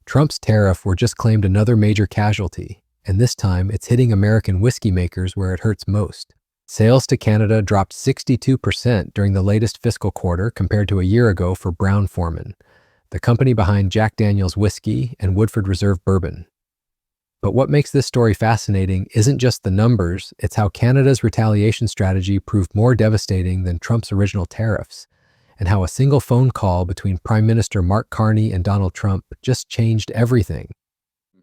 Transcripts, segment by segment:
Trump's tariff were just claimed another major casualty, and this time it's hitting American whiskey makers where it hurts most. Sales to Canada dropped 62% during the latest fiscal quarter compared to a year ago for Brown-Forman, the company behind Jack Daniel's whiskey and Woodford Reserve bourbon. But what makes this story fascinating isn't just the numbers, it's how Canada's retaliation strategy proved more devastating than Trump's original tariffs, and how a single phone call between Prime Minister Mark Carney and Donald Trump just changed everything.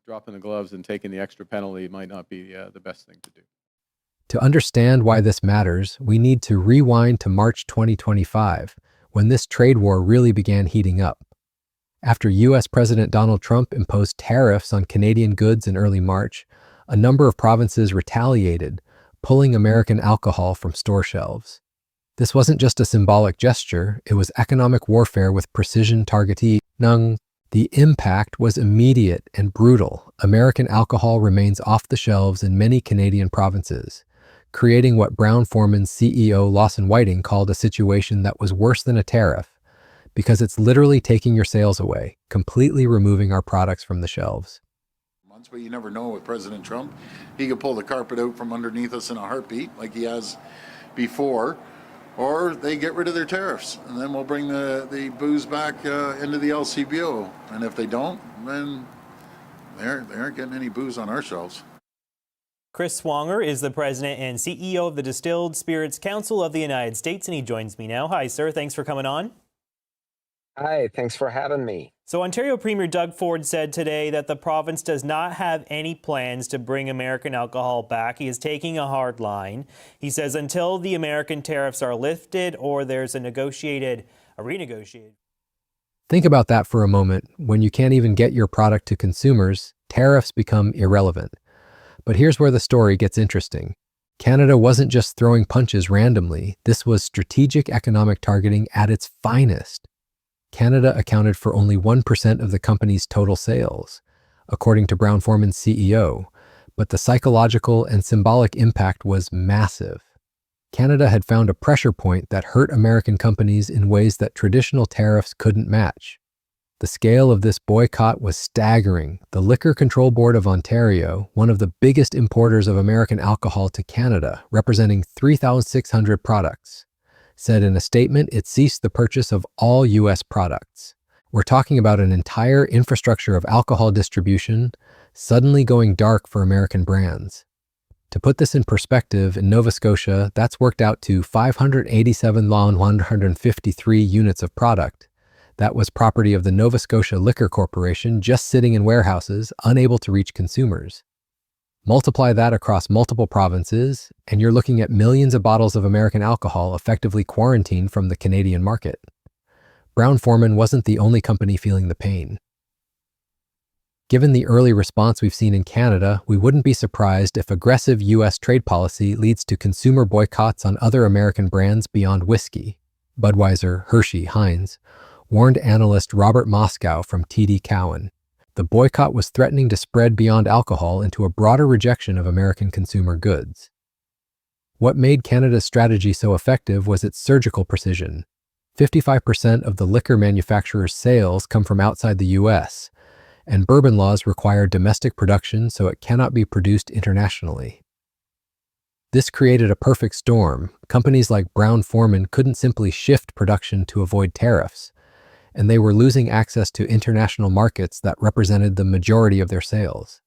Dropping the gloves and taking the extra penalty might not be the best thing to do. To understand why this matters, we need to rewind to March 2025, when this trade war really began heating up. After U.S. President Donald Trump imposed tariffs on Canadian goods in early March, a number of provinces retaliated, pulling American alcohol from store shelves. This wasn't just a symbolic gesture, it was economic warfare with precision targeting. The impact was immediate and brutal. American alcohol remains off the shelves in many Canadian provinces, creating what Brown-Forman's CEO Lawson Whiting called a situation that was worse than a tariff, because it's literally taking your sales away, completely removing our products from the shelves. But you never know with President Trump. He could pull the carpet out from underneath us in a heartbeat, like he has before, or they get rid of their tariffs, and then we'll bring the booze back into the LCBO. And if they don't, then they aren't getting any booze on our shelves. Chris Swanger is the president and CEO of the Distilled Spirits Council of the United States, and he joins me now. Hi, sir. Thanks for coming on. Hi, thanks for having me. So Ontario Premier Doug Ford said today that the province does not have any plans to bring American alcohol back. He is taking a hard line. He says until the American tariffs are lifted or there's a renegotiated. Think about that for a moment. When you can't even get your product to consumers, tariffs become irrelevant. But here's where the story gets interesting. Canada wasn't just throwing punches randomly. This was strategic economic targeting at its finest. Canada accounted for only 1% of the company's total sales, according to Brown-Forman's CEO, but the psychological and symbolic impact was massive. Canada had found a pressure point that hurt American companies in ways that traditional tariffs couldn't match. The scale of this boycott was staggering. The Liquor Control Board of Ontario, one of the biggest importers of American alcohol to Canada, representing 3,600 products, said in a statement it ceased the purchase of all U.S. products. We're talking about an entire infrastructure of alcohol distribution suddenly going dark for American brands. To put this in perspective, in Nova Scotia, that's worked out to 587,153 units of product. That was property of the Nova Scotia Liquor Corporation just sitting in warehouses, unable to reach consumers. Multiply that across multiple provinces, and you're looking at millions of bottles of American alcohol effectively quarantined from the Canadian market. Brown-Forman wasn't the only company feeling the pain. Given the early response we've seen in Canada, we wouldn't be surprised if aggressive U.S. trade policy leads to consumer boycotts on other American brands beyond whiskey. Budweiser, Hershey, Heinz warned analyst Robert Moskow from TD Cowen. The boycott was threatening to spread beyond alcohol into a broader rejection of American consumer goods. What made Canada's strategy so effective was its surgical precision. 55% of the liquor manufacturer's sales come from outside the U.S., and bourbon laws require domestic production so it cannot be produced internationally. This created a perfect storm. Companies like Brown-Forman couldn't simply shift production to avoid tariffs, and they were losing access to international markets that represented the majority of their sales.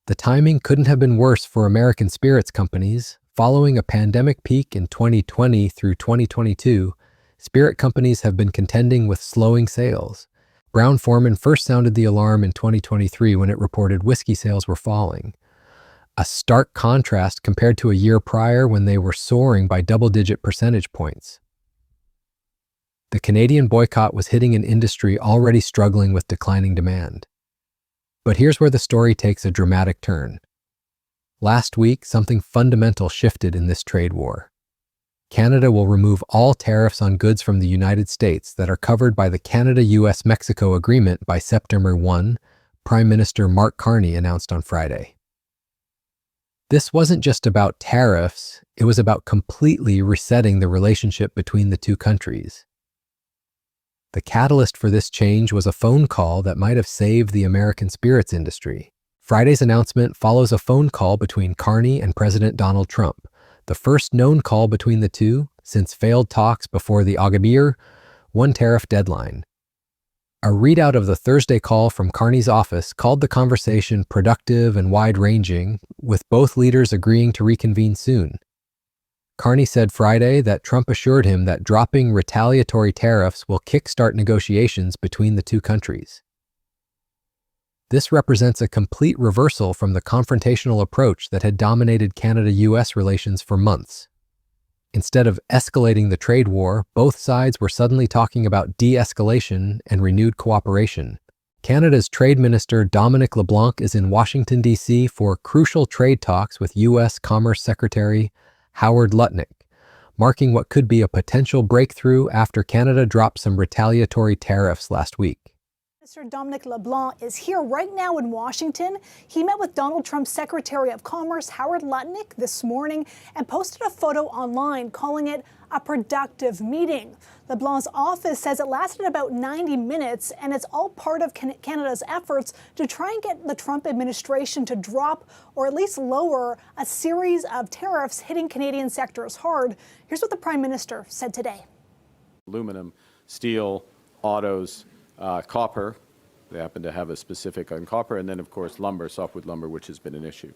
The timing couldn't have been worse for American spirits companies. Following a pandemic peak in 2020 through 2022, spirit companies have been contending with slowing sales. Brown-Forman first sounded the alarm in 2023 when it reported whiskey sales were falling. A stark contrast compared to a year prior when they were soaring by double-digit percentage points. The Canadian boycott was hitting an industry already struggling with declining demand. But here's where the story takes a dramatic turn. Last week, something fundamental shifted in this trade war. Canada will remove all tariffs on goods from the United States that are covered by the Canada-US-Mexico Agreement by September 1, Prime Minister Mark Carney announced on Friday. This wasn't just about tariffs, it was about completely resetting the relationship between the two countries. The catalyst for this change was a phone call that might have saved the American spirits industry. Friday's announcement follows a phone call between Carney and President Donald Trump, the first known call between the two since failed talks before the August one tariff deadline. A readout of the Thursday call from Carney's office called the conversation productive and wide-ranging, with both leaders agreeing to reconvene soon. Carney said Friday that Trump assured him that dropping retaliatory tariffs will kickstart negotiations between the two countries. This represents a complete reversal from the confrontational approach that had dominated Canada-US relations for months. Instead of escalating the trade war, both sides were suddenly talking about de-escalation and renewed cooperation. Canada's Trade Minister Dominic LeBlanc is in Washington, D.C. for crucial trade talks with U.S. Commerce Secretary Howard Lutnick, marking what could be a potential breakthrough after Canada dropped some retaliatory tariffs last week. Minister Dominic LeBlanc is here right now in Washington. He met with Donald Trump's Secretary of Commerce, Howard Lutnick, this morning and posted a photo online calling it a productive meeting. LeBlanc's office says it lasted about 90 minutes, and it's all part of Canada's efforts to try and get the Trump administration to drop or at least lower a series of tariffs hitting Canadian sectors hard. Here's what the Prime Minister said today. Aluminum, steel, autos, copper. They happen to have a specific on copper, and then, of course, lumber, softwood lumber, which has been an issue.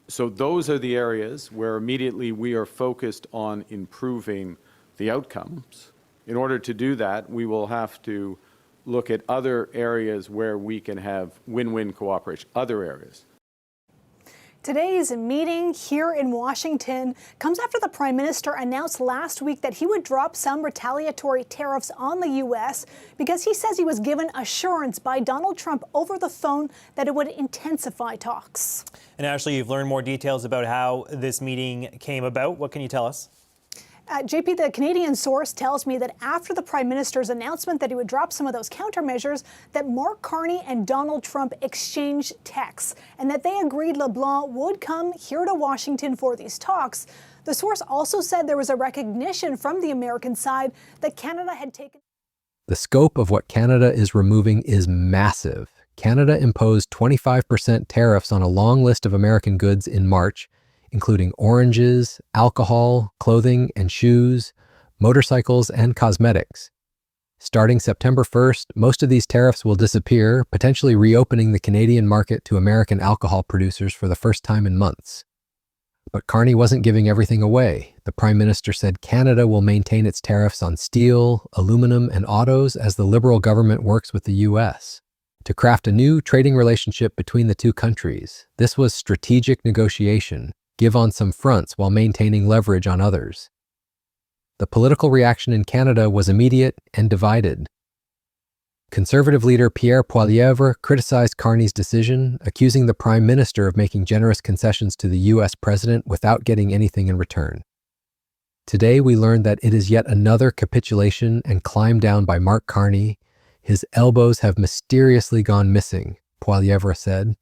So those are the areas where immediately we are focused on improving the outcomes. In order to do that, we will have to look at other areas where we can have win-win cooperation, other areas. Today's meeting here in Washington comes after the Prime Minister announced last week that he would drop some retaliatory tariffs on the U.S. because he says he was given assurance by Donald Trump over the phone that it would intensify talks. And Ashley, you've learned more details about how this meeting came about. What can you tell us? JP, the Canadian source tells me that after the Prime Minister's announcement that he would drop some of those countermeasures, that Mark Carney and Donald Trump exchanged texts and that they agreed LeBlanc would come here to Washington for these talks. The source also said there was a recognition from the American side that Canada had taken. The scope of what Canada is removing is massive. Canada imposed 25% tariffs on a long list of American goods in March, including oranges, alcohol, clothing and shoes, motorcycles, and cosmetics. Starting September 1st, most of these tariffs will disappear, potentially reopening the Canadian market to American alcohol producers for the first time in months. But Carney wasn't giving everything away. The Prime Minister said Canada will maintain its tariffs on steel, aluminum, and autos as the Liberal government works with the U.S. to craft a new trading relationship between the two countries. This was strategic negotiation. Give on some fronts while maintaining leverage on others. The political reaction in Canada was immediate and divided. Conservative leader Pierre Poilievre criticized Carney's decision, accusing the Prime Minister of making generous concessions to the U.S. president without getting anything in return. Today we learned that it is yet another capitulation and climb down by Mark Carney. His elbows have mysteriously gone missing, Poilievre said.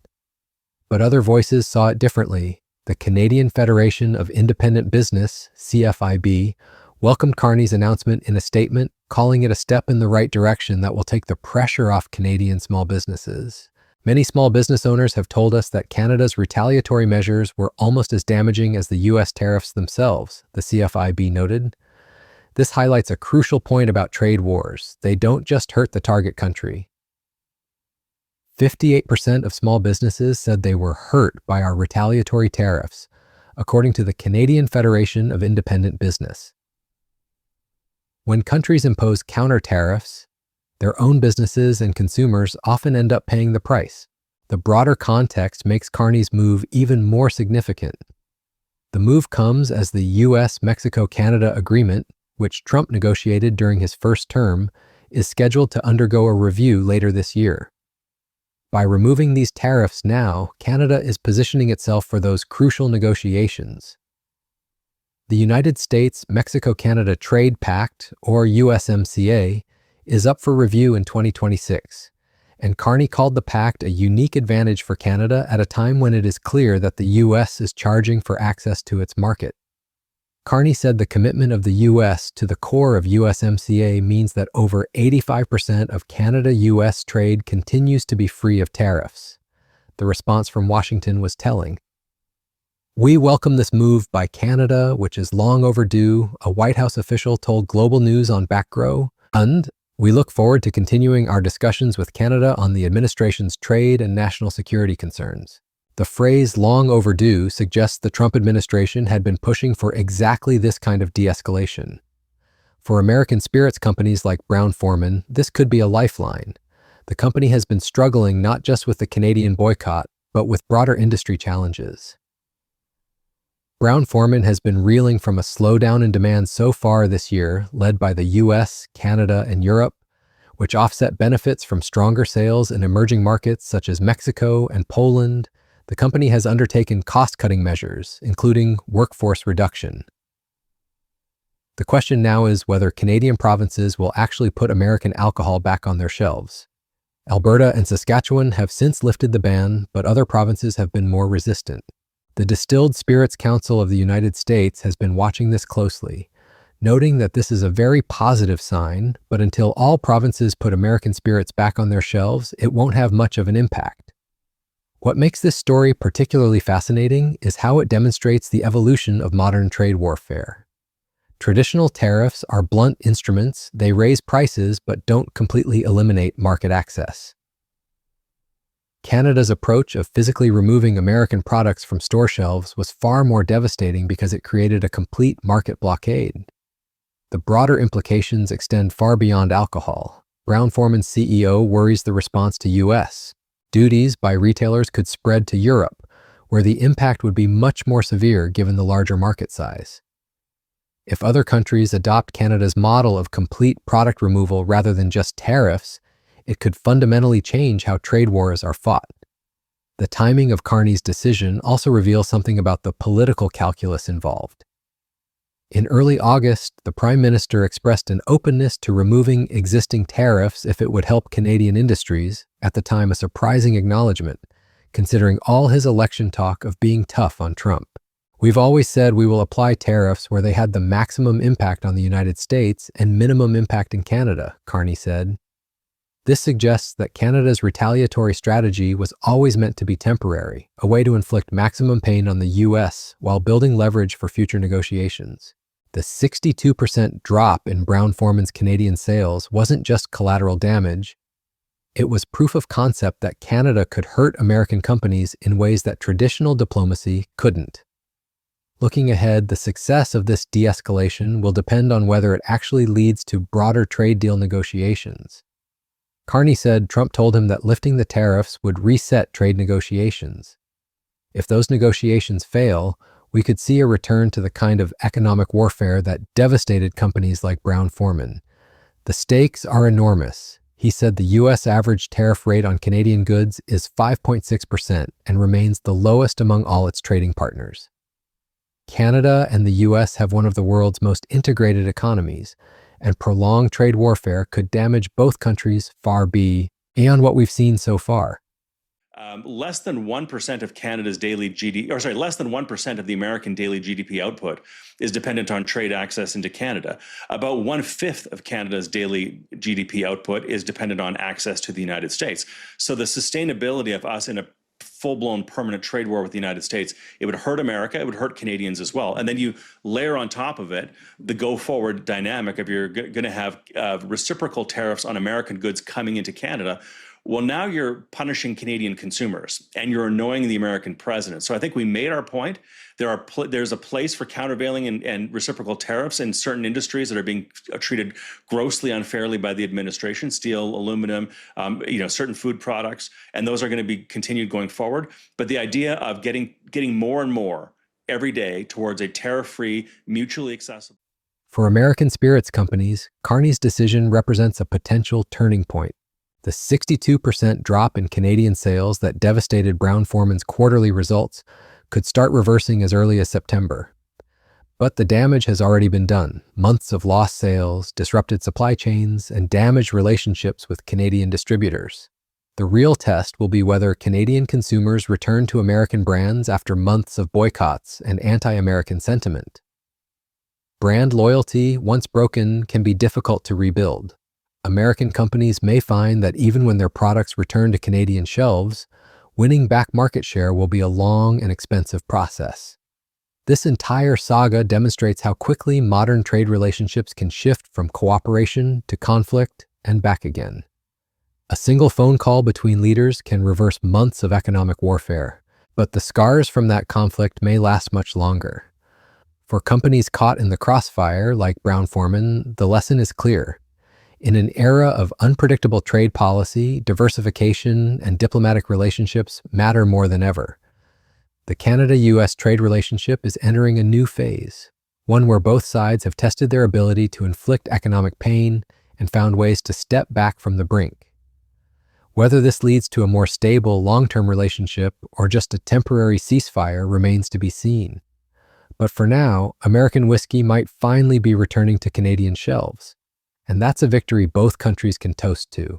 But other voices saw it differently. The Canadian Federation of Independent Business, CFIB, welcomed Carney's announcement in a statement, calling it a step in the right direction that will take the pressure off Canadian small businesses. Many small business owners have told us that Canada's retaliatory measures were almost as damaging as the U.S. tariffs themselves, the CFIB noted. This highlights a crucial point about trade wars. They don't just hurt the target country. 58% of small businesses said they were hurt by our retaliatory tariffs, according to the Canadian Federation of Independent Business. When countries impose counter tariffs, their own businesses and consumers often end up paying the price. The broader context makes Carney's move even more significant. The move comes as the U.S.-Mexico-Canada agreement, which Trump negotiated during his first term, is scheduled to undergo a review later this year. By removing these tariffs now, Canada is positioning itself for those crucial negotiations. The United States-Mexico-Canada Trade Pact, or USMCA, is up for review in 2026, and Carney called the pact a unique advantage for Canada at a time when it is clear that the U.S. is charging for access to its market. Carney said the commitment of the U.S. to the core of USMCA means that over 85% of Canada-U.S. trade continues to be free of tariffs. The response from Washington was telling. "We welcome this move by Canada, which is long overdue," a White House official told Global News on Back Row, and "we look forward to continuing our discussions with Canada on the administration's trade and national security concerns." The phrase "long overdue" suggests the Trump administration had been pushing for exactly this kind of de-escalation. For American spirits companies like Brown-Forman, this could be a lifeline. The company has been struggling not just with the Canadian boycott, but with broader industry challenges. Brown-Forman has been reeling from a slowdown in demand so far this year, led by the US, Canada, and Europe, which offset benefits from stronger sales in emerging markets such as Mexico and Poland. The company has undertaken cost-cutting measures, including workforce reduction. The question now is whether Canadian provinces will actually put American alcohol back on their shelves. Alberta and Saskatchewan have since lifted the ban, but other provinces have been more resistant. The Distilled Spirits Council of the United States has been watching this closely, noting that this is a very positive sign, but until all provinces put American spirits back on their shelves, it won't have much of an impact. What makes this story particularly fascinating is how it demonstrates the evolution of modern trade warfare. Traditional tariffs are blunt instruments. They raise prices but don't completely eliminate market access. Canada's approach of physically removing American products from store shelves was far more devastating because it created a complete market blockade. The broader implications extend far beyond alcohol. Brown-Forman's CEO worries the response to U.S. duties by retailers could spread to Europe, where the impact would be much more severe given the larger market size. If other countries adopt Canada's model of complete product removal rather than just tariffs, it could fundamentally change how trade wars are fought. The timing of Carney's decision also reveals something about the political calculus involved. In early August, the Prime Minister expressed an openness to removing existing tariffs if it would help Canadian industries, at the time a surprising acknowledgement, considering all his election talk of being tough on Trump. "We've always said we will apply tariffs where they had the maximum impact on the United States and minimum impact in Canada," Carney said. This suggests that Canada's retaliatory strategy was always meant to be temporary, a way to inflict maximum pain on the U.S. while building leverage for future negotiations. The 62% drop in Brown-Forman's Canadian sales wasn't just collateral damage. It was proof of concept that Canada could hurt American companies in ways that traditional diplomacy couldn't. Looking ahead, the success of this de-escalation will depend on whether it actually leads to broader trade deal negotiations. Carney said Trump told him that lifting the tariffs would reset trade negotiations. If those negotiations fail, we could see a return to the kind of economic warfare that devastated companies like Brown-Forman. "The stakes are enormous." He said the U.S. average tariff rate on Canadian goods is 5.6% and remains the lowest among all its trading partners. Canada and the U.S. have one of the world's most integrated economies, and prolonged trade warfare could damage both countries far beyond what we've seen so far. Less than 1% of Canada's daily less than 1% of the American daily GDP output is dependent on trade access into Canada. About 1/5 of Canada's daily GDP output is dependent on access to the United States. So the sustainability of us in a full-blown permanent trade war with the United States, it would hurt America, it would hurt Canadians as well. And then you layer on top of it the go-forward dynamic of you're going to have reciprocal tariffs on American goods coming into Canada. Well, now you're punishing Canadian consumers and you're annoying the American president. So I think we made our point. There's a place for countervailing and reciprocal tariffs in certain industries that are being treated grossly unfairly by the administration: steel, aluminum, certain food products, and those are going to be continued going forward. But the idea of getting more and more every day towards a tariff-free, mutually accessible. For American spirits companies, Carney's decision represents a potential turning point. The 62% drop in Canadian sales that devastated Brown-Forman's quarterly results could start reversing as early as September. But the damage has already been done. Months of lost sales, disrupted supply chains, and damaged relationships with Canadian distributors. The real test will be whether Canadian consumers return to American brands after months of boycotts and anti-American sentiment. Brand loyalty, once broken, can be difficult to rebuild. American companies may find that even when their products return to Canadian shelves, winning back market share will be a long and expensive process. This entire saga demonstrates how quickly modern trade relationships can shift from cooperation to conflict and back again. A single phone call between leaders can reverse months of economic warfare, but the scars from that conflict may last much longer. For companies caught in the crossfire, like Brown-Forman, the lesson is clear. In an era of unpredictable trade policy, diversification, and diplomatic relationships matter more than ever. The Canada-US trade relationship is entering a new phase, one where both sides have tested their ability to inflict economic pain and found ways to step back from the brink. Whether this leads to a more stable long-term relationship or just a temporary ceasefire remains to be seen. But for now, American whiskey might finally be returning to Canadian shelves. And that's a victory both countries can toast to.